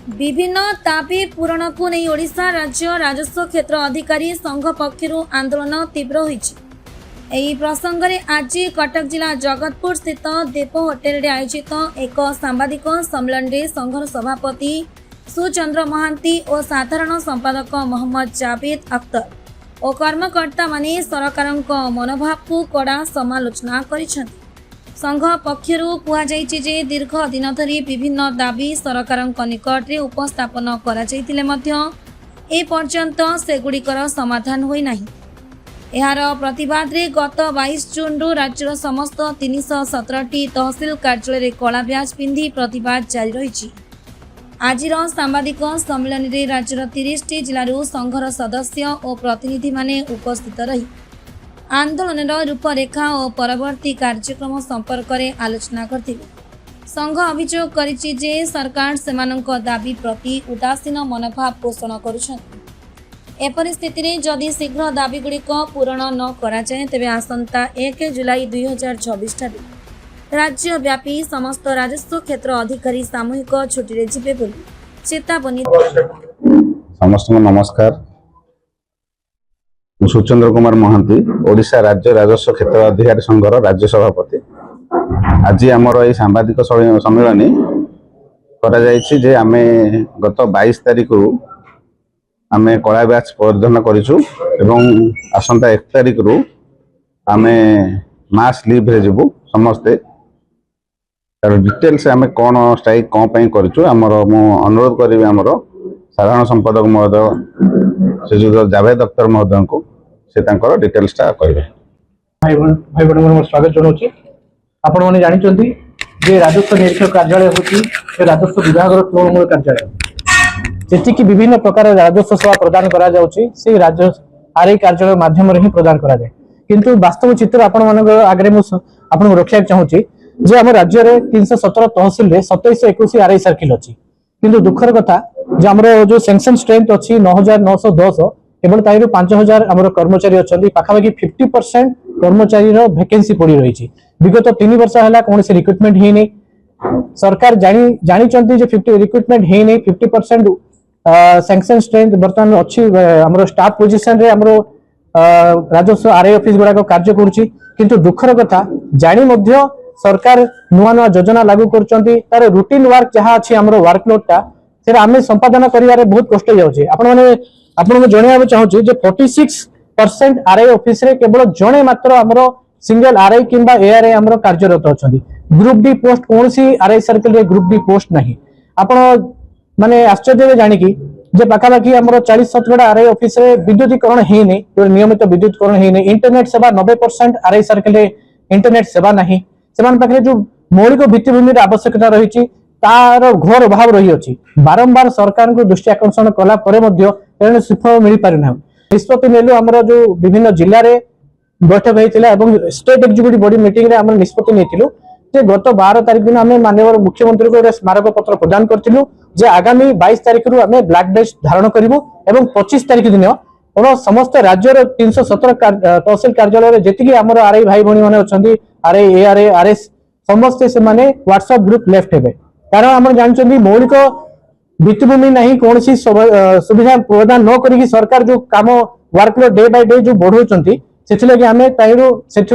विभिन्न दाबी पूरण को नहीं ओडिशा राज्य राजस्व क्षेत्र अधिकारी संघ पक्षर आंदोलन तीव्र होइछि। एही प्रसंग में आज कटक जिला जगतपुर स्थित देव होटेल आयोजित एक सांबादिक सम्मेलन में संघर सभापति सुचंद्र महांती और साधारण संपादक मोहम्मद जावेद अख्तर और कर्मकर्ता माने सरकार मनोभाव को कड़ा समालोचना करिसेंति। संघ पक्षर कहुଯାଇଛି जे दीर्घ दिन धरी विभिन्न दाबी सरकार निकट में उपस्थापन करपर्यंत सेगुड़िकर समाधान होई नाही। एहार प्रतिवाद रे गत 22 जून रु राज्यर समस्त 317टी तहसिल कार्यालय कला ब्याज पिंधि प्रतिवाद जारी रही। आजिर सांबादिक सम्मेलन में राज्यर 30टी जिलूर संघर सदस्य और प्रतिनिधि माने उपस्थित रही आंदोलन रूपरेखा और परवर्ती कार्यक्रम संपर्क में आलोचना करते। संघ अभियोग करिछि जे सरकार सेमानक दाबी प्रति उदासीन मनोभाव पोषण करुछन्ति। एपरि स्थिति रे जदि शीघ्र दाबी गुड़िक पूरण न कराए तेबे आसंता 1 जुलाई 2024 ठारू राज्यव्यापी समस्त राजस्व क्षेत्र अधिकारी सामूहिक छुट्टी रे जिबे बोली चेतावनी। समस्त नमस्कार। सुचंद्र कुमार महांती ओडिशा राज्य राजस्व क्षेत्र अधिकारी संघर राज्य सभापति। आज आमर ये सांबादिक सम्मेलन कर आमे गत 22 तारिख रु आमे कला ब्याज परिधान करिछु एवं आसंता 1 तारिख रु आमे मास लीव रे जीवु समस्ते। तार डिटेल्स आमे कोन स्ट्राइक कोन पई करिछु आमर मु अनुरोध करिवे आमर साधारण संपादक महोदय से जो जावेद अख्तर महोदय को से तांकर डिटेल्स ता कहबे। भाई बहन स्वागत जनाऊँ। आपण मैंने जानते जे राजस्व निरीक्षक कार्यालय हूँ राजस्व विभाग तृणमूल कार्यालय जी कि विभिन्न प्रकार राजस्व सेवा प्रदान करा से आरआई कार्यालय माध्यम ही प्रदान करा जाए। किंतु वास्तव चित्र आपण आगे आपको रखा चाहूँगी जे आम राज्य में 317 तहसिल 2721 आरआई सर्किल अच्छी। किंतु दुखर कथा जे आम जो सेंक्शन स्ट्रेंथ अच्छी 9910 केवल ताइर 5000 आम कर्मचारी अच्छा पाखापाखि 50% कर्मचारी वैकेंसी पड़ी रही। विगत 3 वर्ष है कौन से रिक्रुटमेंट ही नहीं। सरकार जानी 50 रिक्रुटमेंट ही नहीं 50% सैंक्शन स्ट्रेंथ बर्तमान अच्छी आम स्टाफ पोजिशन रे आम राजस्व आरआई ऑफिस गुड़ाक कार्य करुच्ची। किंतु दुखर कथा जानी मध्य सरकार नुआ नुआ योजना लागू कर रूटीन वर्क जहाँ अच्छी आम वर्कलोड टा से आम संपादन कर बहुत कष्ट जाऊँगी। आपको जनवा चाहूँगी 46% आरआई ऑफिस रे केवल जड़े मात्र आमर सिंगल आरआई किंबा एआरआई आमर कार्यरत अच्छा। ग्रुप डी पोस्ट कौन सी आरआई सर्किल रे ग्रुप डी पोस्ट नहीं। आप माने आश्चर्य जानिकी जे पाखापाखि आमर 40-70 आरआई ऑफिस रे विद्युतीकरण ही नहीं नियमित विद्युतीकरण ही नहीं। इंटरनेट सेवा 90% आरआई सर्किल रे इंटरनेट सेवा नहीं। सेमान पाखरे जो मौलिक भित्तिभूमि आवश्यकता रही तार घोर अभाव रही अछि। बारंबार सरकार को दृष्टि आकर्षण कला परे मध्य सुफल मिल पारिना। निष्पत्ति नेलु आमर जो विभिन्न जिले में बैठक होता है स्टेट एक्जिक्यूटिव बॉडी मीटिंग रे आम निष्पत्ति नेतिलु जे गत 12 तारिख दिन आम माननीय मुख्यमंत्री को स्मारक पत्र प्रदान करथिलु जे आगामी 22 तारिख रु आम ब्लैक डेज धारण करिवु एवं 25 तारिख दिन समस्त राज्यर 317 तहसिल कार्यालय जेतिकी आमर आरआई भाई भणी माने अछंती आरआई एआरआई आरएस समस्त से माने व्हाट्सएप ग्रुप लेफ्ट हेबे। कारण आम जानछंती मौलिक भित्तिभूमि नहीं कौन सी सुविधा प्रदान न करी सरकार जो काम वर्कलोड डे बाय डे जो बढ़ाऊँच से आम ताइर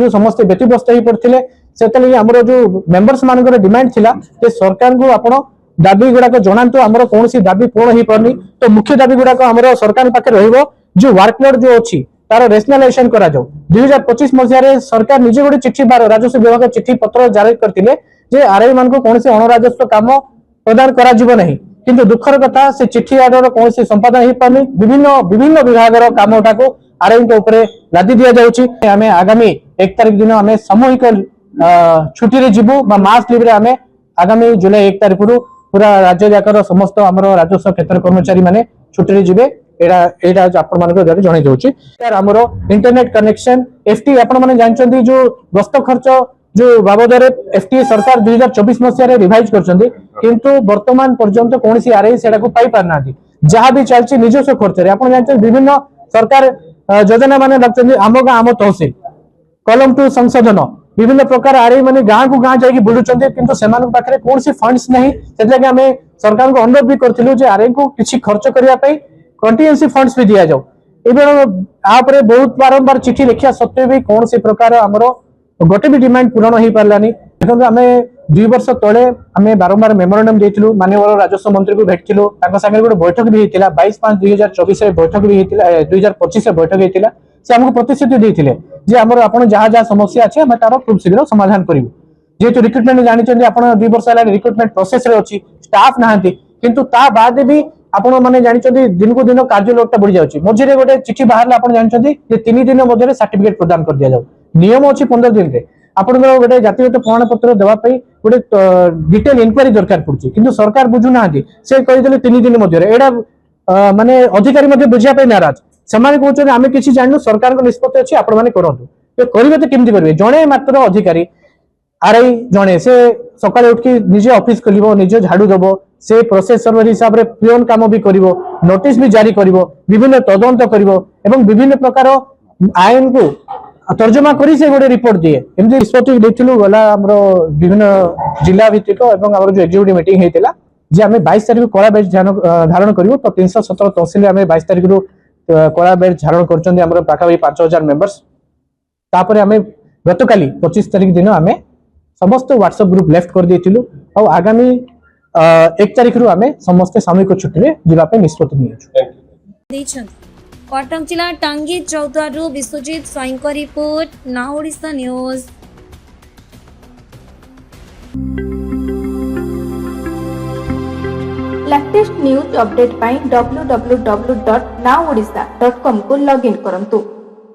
समस्त व्यतिव्यस्त हो पड़ते से आमर जो मेंबर्स मान डिमांड थिला जे सरकार को आपण दाबी गुड़ाक जनातु आमर कौन सी दाबी पूर्ण हो पारनी। तो मुख्य दाबी गुड़ाक आमर सरकार पाखे रहिबो जो वर्कलोड जो अच्छी तार रेशनालाइजेशन करा जाऊ। 2025 मसीह सरकार निजे गोटे चिट्ठी बार राजस्व विभाग चिट्ठी पत्र जारी करते जे आरआई मान को कौन से अणराजस्व काम प्रदान करा जिवो नहीं। किंतु दुखर कथा से चिट्ठी आडर कौन से संपादन हो पारनी। विभिन्न विभाग काम को आरआई के ऊपर लादी दिया जाउची। आमे आगामी 1 तारिख दिन आमे सामूहिक छुट्टी रे जीवु बा मास लीव रे आमे आगामी जुलाई 1 तारिख रु पूरा राज्य जाकर समस्त आमर राजस्व क्षेत्र कर्मचारी माने छुट्टी रे जीवे। एटा आपण मानक द्वारा जणाई दउची। यार आमर इंटरनेट कनेक्शन एफटी आपण माने जानचंदी जो गस्त खर्च जो बाबद एफटी सरकार 2024 मसीह रिवाइज करछंदी किंतु वर्तमान पर्यंत कौन सी आरआई सेटा को पाई पारना जहाँ भी चलछि निजस्व खर्च रे। आपण जानचंदी विभिन्न सरकार योजना माने रखछंदी आम गाँ आम तहसिल कलम 2 संशोधन विभिन्न प्रकार आरआई माने गाँ को गाँ जाके बुलुचंते किंतु सेमान पाखरे कौन सी फंड्स नहीं सेतलागे हमें सरकार को अनुरोध भी करथिलु जे आरआई को किछि खर्च करिया पई कंटीजेंसी फंड्स भी दिया जाऊ एबे आपरे बहुत बारंबार चिठी लिखिया सत्वे भी कौन सी प्रकार हमरो गोटे भी डिमांड पूर्ण हो पारलानी देखो आमे 2 वर्ष तळे आमे बारंबार मेमोरेंडम देथिलु माननीय राजस्व मंत्री को भेटिलु ताका संगे गोटे बैठक भी हेतिला 22/5/2024 रे बैठक भी हेतिला 2025 रे बैठक हेतिला से हमको प्रतिश्रुति देथिले जे हमर आपण जहा जहा समस्या अछि हम तार खूब शीघ्र समाधान करिवु जेतु रिक्रुटमेंट जानि चंदी आपण 2 वर्ष हला रिक्रुटमेंट प्रोसेस रे अछि स्टाफ नाहंती किंतु ता बाद भी आपण माने जानि चंदी दिन को दिन कार्य लोडटा बढ़ी जाउची मझिरे गोटे चिठी बाहरला आपण जानि चंदी जे 3 दिन मध्यरे सर्टिफिकेट प्रदान कर दिया जाउ नियम अछि 15 दिन रे आपण गोटे जातिगत प्रमाण पत्र देवा पई गोटे डिटेल इंक्वायरी दरकार पड़छि किंतु सरकार बुझु नाहंती से कहि देले 3 दिन मध्यरे एडा माने अधिकारी मध्ये बुझिया पई नाराज समान कहउछन आमे किछि जाननु सरकार को निष्पत्ति अछि आपण माने करंतु तो करिवे तो केमति करिवे जणे मात्र अधिकारी आरआई जणे से सकाळे उठ के निजे ऑफिस खोलिबो निजे झाड़ू देबो से प्रोसेसर हिसाब रे पियोन काम भी करिवो नोटिस भी जारी करिवो विभिन्न तदंत करिवो एवं विभिन्न प्रकार आईन को तर्जमा करी से गोटे रिपोर्ट दिए एमती निष्पत्ति देथिलु गला हमरो विभिन्न जिला भित्तिक एवं हमर जो एग्जीक्यूटिव मीटिंग हेतिला जे हमें 22 तारिख कला बैच धारण करिवो तो 317 तहसील हमें 22 तारिख रु कला बैच धारण करचंदी हमरो पाखाबी 5000 मेंबर्स तापर हमें गतकाली 25 तारिख दिन हमें समस्त व्हाट्सएप ग्रुप लेफ्ट कर देथिलु और आगामी 1 तारिख रु हमें समस्त सामूहिक छुट्टी रे जिबा पे निष्पत्ति नियछु कटक जिला टांगी चौद्वारू विश्वजीत स्वाईं को report now Odisha news. Latest news update पाई www.nowodisha.com को लॉगिन करंतु।